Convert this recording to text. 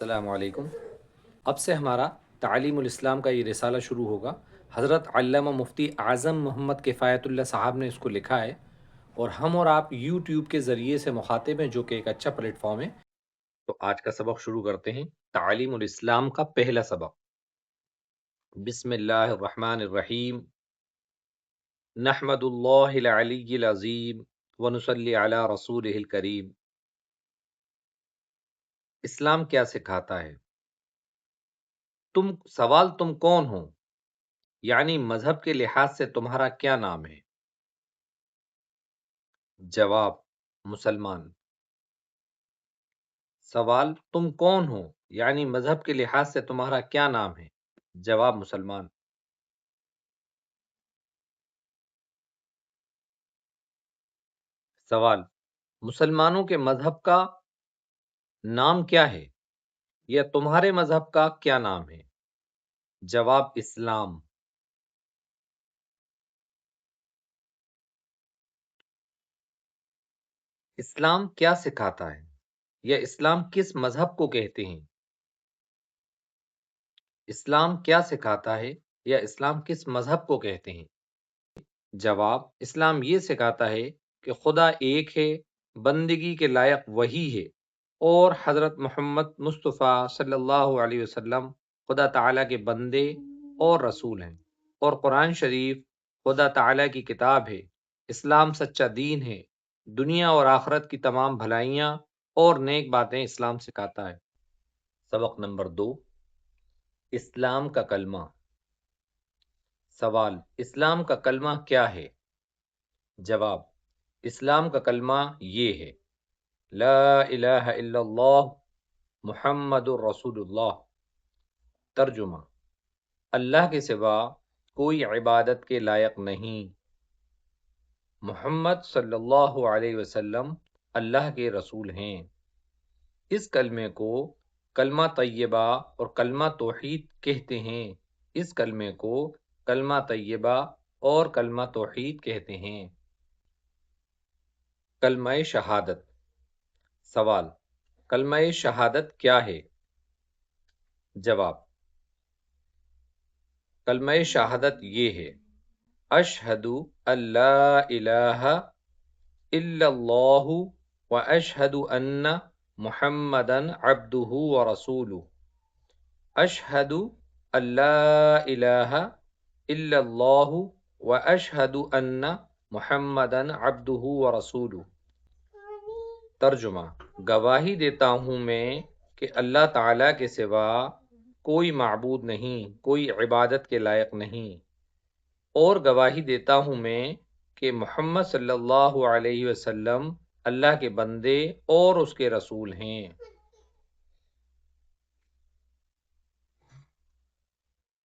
السلام علیکم۔ اب سے ہمارا تعلیم الاسلام کا یہ رسالہ شروع ہوگا۔ حضرت علامہ مفتی اعظم محمد کفایت اللہ صاحب نے اس کو لکھا ہے، اور ہم اور آپ یوٹیوب کے ذریعے سے مخاطب ہیں، جو کہ ایک اچھا پلیٹ فارم ہے۔ تو آج کا سبق شروع کرتے ہیں۔ تعلیم الاسلام کا پہلا سبق۔ بسم اللہ الرحمن الرحیم۔ نحمد اللہ العلی العظیم ونصلی علی رسولہ الکریم۔ اسلام کیا سکھاتا ہے؟ تم کون ہو، یعنی مذہب کے لحاظ سے تمہارا کیا نام ہے؟ جواب: مسلمان۔ سوال: تم کون ہو، یعنی مذہب کے لحاظ سے تمہارا کیا نام ہے؟ جواب: مسلمان۔ سوال: مسلمانوں کے مذہب کا نام کیا ہے، یا تمہارے مذہب کا کیا نام ہے؟ جواب: اسلام۔ اسلام کیا سکھاتا ہے، یا اسلام کس مذہب کو کہتے ہیں؟ اسلام کیا سکھاتا ہے، یا اسلام کس مذہب کو کہتے ہیں؟ جواب: اسلام یہ سکھاتا ہے کہ خدا ایک ہے، بندگی کے لائق وہی ہے، اور حضرت محمد مصطفیٰ صلی اللہ علیہ وسلم خدا تعالیٰ کے بندے اور رسول ہیں، اور قرآن شریف خدا تعالیٰ کی کتاب ہے۔ اسلام سچا دین ہے، دنیا اور آخرت کی تمام بھلائیاں اور نیک باتیں اسلام سکھاتا ہے۔ سبق نمبر 2، اسلام کا کلمہ۔ سوال: اسلام کا کلمہ کیا ہے؟ جواب: اسلام کا کلمہ یہ ہے: لا الہ الا اللہ محمد الرسول اللہ۔ ترجمہ: اللہ کے سوا کوئی عبادت کے لائق نہیں، محمد صلی اللہ علیہ وسلم اللہ کے رسول ہیں۔ اس کلمے کو کلمہ طیبہ اور کلمہ توحید کہتے ہیں۔ اس کلمے کو کلمہ طیبہ اور کلمہ توحید کہتے ہیں۔ کلمہ شہادت۔ سوال: کلمہ شہادت کیا ہے؟ جواب: کلمہ شہادت یہ ہے: اشہد ان لا الہ الا اللہ و اشہد ان محمدً عبدہ و رسولہ۔ اشہد ان لا الہ الا اللہ و اشہد ان محمدً عبدہ و رسولہ۔ ترجمہ: گواہی دیتا ہوں میں کہ اللہ تعالیٰ کے سوا کوئی معبود نہیں، کوئی عبادت کے لائق نہیں، اور گواہی دیتا ہوں میں کہ محمد صلی اللہ علیہ وسلم اللہ کے بندے اور اس کے رسول ہیں۔